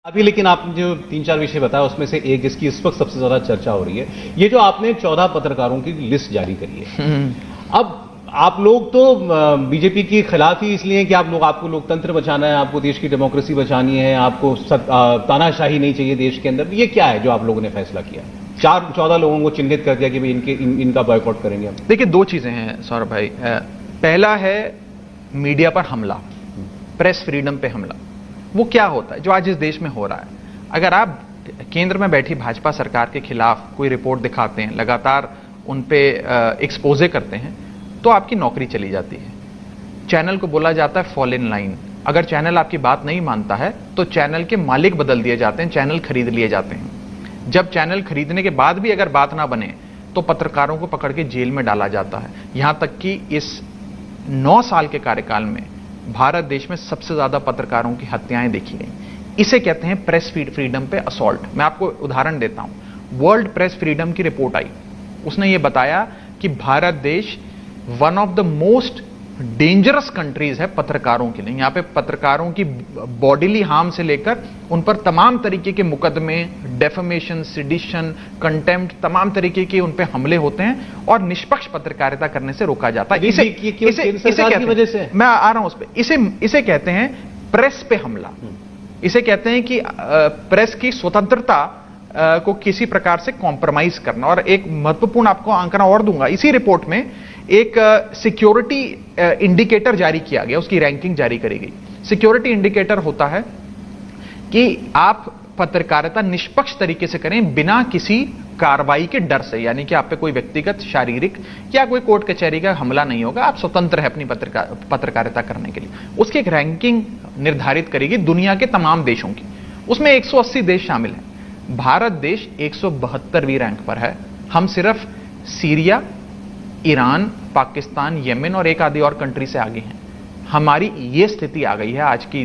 अभी लेकिन आपने जो 3-4 विषय बताया उसमें से एक जिसकी इस वक्त सबसे ज्यादा चर्चा हो रही है, ये जो आपने 14 पत्रकारों की लिस्ट जारी करी है। अब आप लोग तो बीजेपी के खिलाफ ही इसलिए कि आपको लोकतंत्र बचाना है, आपको देश की डेमोक्रेसी बचानी है, आपको तानाशाही नहीं चाहिए देश के अंदर। ये क्या है जो आप लोगों ने फैसला किया? 14 लोगों को चिन्हित कर दिया कि भाई इनका बॉयकॉट करेंगे हम। देखिए, दो चीजें हैं सौरभ भाई। पहला है मीडिया पर हमला, प्रेस फ्रीडम पे हमला। वो क्या होता है जो आज इस देश में हो रहा है? अगर आप केंद्र में बैठी भाजपा सरकार के खिलाफ कोई रिपोर्ट दिखाते हैं, लगातार उन पे एक्सपोजे करते हैं, तो आपकी नौकरी चली जाती है। चैनल को बोला जाता है फॉल इन लाइन। अगर चैनल आपकी बात नहीं मानता है तो चैनल के मालिक बदल दिए जाते हैं, चैनल खरीद लिए जाते हैं। जब चैनल खरीदने के बाद भी अगर बात ना बने तो पत्रकारों को पकड़ के जेल में डाला जाता है। यहां तक कि इस 9 साल के कार्यकाल में भारत देश में सबसे ज्यादा पत्रकारों की हत्याएं देखी गई। इसे कहते हैं प्रेस फ्रीडम पे असॉल्ट। मैं आपको उदाहरण देता हूं। वर्ल्ड प्रेस फ्रीडम की रिपोर्ट आई, उसने यह बताया कि भारत देश one of the most dangerous countries है पत्रकारों के लिए। यहां पे पत्रकारों की बॉडीली हार्म से लेकर उन पर तमाम तरीके के मुकदमे, डेफेमेशन, सिडिशन, कंटेम्प्ट, तमाम तरीके के उन पे हमले होते हैं और निष्पक्ष पत्रकारिता करने से रोका जाता है। इसे कहते वजह से मैं आ रहा हूं उस पर। इसे कहते हैं प्रेस पे हमला। इसे कहते हैं कि प्रेस की स्वतंत्रता को किसी प्रकार से कॉम्प्रोमाइज करना। और एक महत्वपूर्ण आपको आंकड़ा और दूंगा। इसी रिपोर्ट में एक सिक्योरिटी इंडिकेटर जारी किया गया, उसकी रैंकिंग जारी करी गई। सिक्योरिटी इंडिकेटर होता है कि आप पत्रकारिता निष्पक्ष तरीके से करें बिना किसी कार्रवाई के डर से, यानी कि आप पे कोई व्यक्तिगत, शारीरिक या कोई कोर्ट कचहरी का हमला नहीं होगा, आप स्वतंत्र है अपनी पत्रकारिता करने के लिए। उसकी एक रैंकिंग निर्धारित करेगी दुनिया के तमाम देशों की। उसमें 180 देश शामिल हैं। भारत देश 172वीं रैंक पर है। हम सिर्फ सीरिया, ईरान, पाकिस्तान, यमन और एक आधी और कंट्री से आगे हैं। हमारी ये स्थिति आ गई है आज की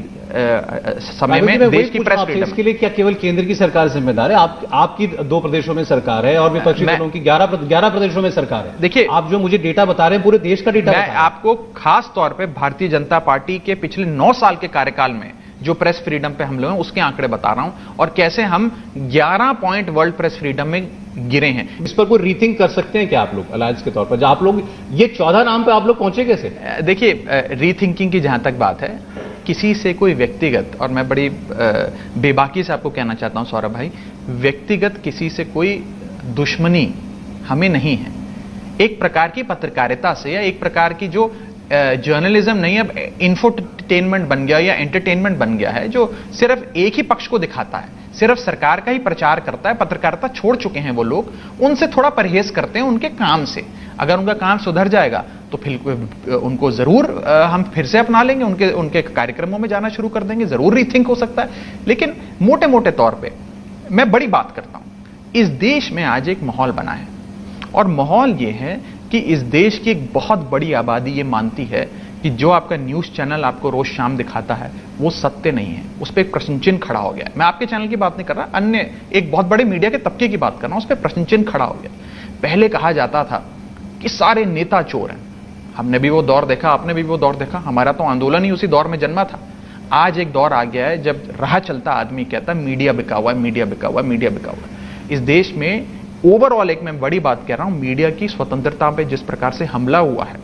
समय में देश की प्रेस फ्रीडम। इसके लिए क्या केवल केंद्र की सरकार जिम्मेदार है? आपकी 2 प्रदेशों में सरकार है और विपक्षी दलों की 11 प्रदेशों में सरकार है। देखिए, आप जो मुझे डेटा बता रहे हैं पूरे देश का डेटा मैं आपको खास तौर पर भारतीय जनता पार्टी के पिछले 9 साल के कार्यकाल में जो प्रेस फ्रीडम पे हमले हैं उसके आंकड़े बता रहा हूं और कैसे हम 11 पॉइंट वर्ल्ड प्रेस फ्रीडम में गिरे हैं। इस पर कोई रीथिंक कर सकते हैं क्या आप लोग अलायंस के तौर पर? जब आप लोग ये 14 नाम पे आप लोग पहुंचे कैसे? देखिए, रीथिंकिंग की जहां तक बात है, किसी से कोई व्यक्तिगत, और मैं बड़ी बेबाकी से आपको कहना चाहता हूं सौरभ भाई, व्यक्तिगत किसी से कोई दुश्मनी हमें नहीं है। एक प्रकार की पत्रकारिता से या एक प्रकार की जो जर्नलिज्म नहीं, अब इंफोटेनमेंट बन गया या एंटरटेनमेंट बन गया है, जो सिर्फ एक ही पक्ष को दिखाता है, सिर्फ सरकार का ही प्रचार करता है। पत्रकारिता छोड़ चुके हैं वो लोग, उनसे थोड़ा परहेज करते हैं उनके काम से। अगर उनका काम सुधर जाएगा तो फिर उनको जरूर हम फिर से अपना लेंगे, उनके कार्यक्रमों में जाना शुरू कर देंगे, जरूर रीथिंक हो सकता है। लेकिन मोटे मोटे तौर पर मैं बड़ी बात करता हूं। इस देश में आज एक माहौल बना है और माहौल ये है कि इस देश की एक बहुत बड़ी आबादी ये मानती है कि जो आपका न्यूज चैनल आपको रोज शाम दिखाता है वो सत्य नहीं है। उस पर एक प्रश्न चिन्ह खड़ा हो गया। मैं आपके चैनल की बात नहीं कर रहा, अन्य एक बहुत बड़े मीडिया के तबके की बात कर रहा हूं। उस पर प्रश्न चिन्ह खड़ा हो गया। पहले कहा जाता था कि सारे नेता चोर हैं। हमने भी वो दौर देखा, आपने भी वो दौर देखा। हमारा तो आंदोलन ही उसी दौर में जन्मा था। आज एक दौर आ गया है जब राह चलता आदमी कहता है मीडिया बिका हुआ है, मीडिया बिका हुआ है, मीडिया बिका हुआ है। इस देश में ओवरऑल एक मैं बड़ी बात कह रहा हूं, मीडिया की स्वतंत्रता पे जिस प्रकार से हमला हुआ है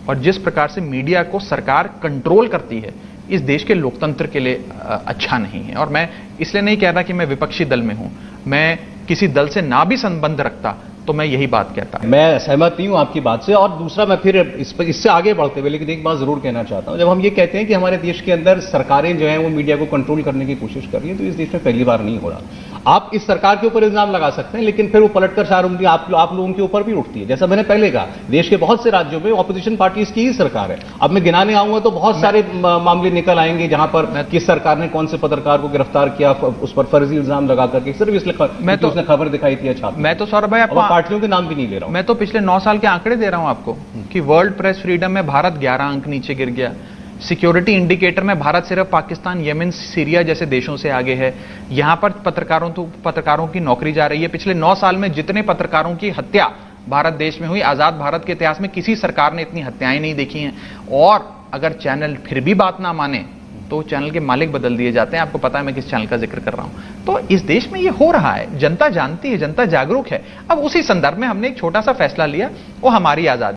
और जिस प्रकार से मीडिया को सरकार कंट्रोल करती है, इस देश के लोकतंत्र के लिए अच्छा नहीं है। और मैं इसलिए नहीं कह रहा कि मैं विपक्षी दल में हूं, मैं किसी दल से ना भी संबंध रखता तो मैं यही बात कहता। मैं सहमत नहीं हूं आपकी बात से। और दूसरा, मैं फिर इससे आगे बढ़ते हुए लेकिन एक बात जरूर कहना चाहता हूं। जब हम ये कहते हैं कि हमारे देश के अंदर सरकारें जो हैं वो मीडिया को कंट्रोल करने की कोशिश कर रही हैं, तो इस देश में पहली बार नहीं हो रहा। आप इस सरकार के ऊपर इल्जाम लगा सकते हैं, लेकिन फिर वो पलटकर 4 उंगली आप लोगों के ऊपर भी उठती है। जैसा मैंने पहले कहा, देश के बहुत से राज्यों में ऑपोजिशन पार्टीज की ही सरकार है। अब मैं गिनाने आऊंगा तो बहुत सारे मामले निकल आएंगे जहां पर किस सरकार ने कौन से पत्रकार को गिरफ्तार किया, उस पर फर्जी इल्जाम लगा करके, सिर्फ इसलिए उसने खबर दिखाई थी। अच्छा, मैं तो सौरभ भाई पार्टियों के नाम भी नहीं ले रहा हूं। मैं तो पिछले 9 साल के आंकड़े दे रहा हूं आपको कि वर्ल्ड प्रेस फ्रीडम में भारत 11 अंक नीचे गिर गया। सिक्योरिटी इंडिकेटर में भारत सिर्फ पाकिस्तान, यमन, सीरिया जैसे देशों से आगे है। यहां पर पत्रकारों की नौकरी जा रही है। पिछले 9 साल में जितने पत्रकारों की हत्या भारत देश में हुई, आजाद भारत के इतिहास में किसी सरकार ने इतनी हत्याएं नहीं देखी हैं। और अगर चैनल फिर भी बात ना माने तो चैनल के मालिक बदल दिए जाते हैं। आपको पता है मैं किस चैनल का जिक्र कर रहा हूं। तो इस देश में ये हो रहा है, जनता जानती है, जनता जागरूक है। अब उसी संदर्भ में हमने एक छोटा सा फैसला लिया, वो हमारी आजादी।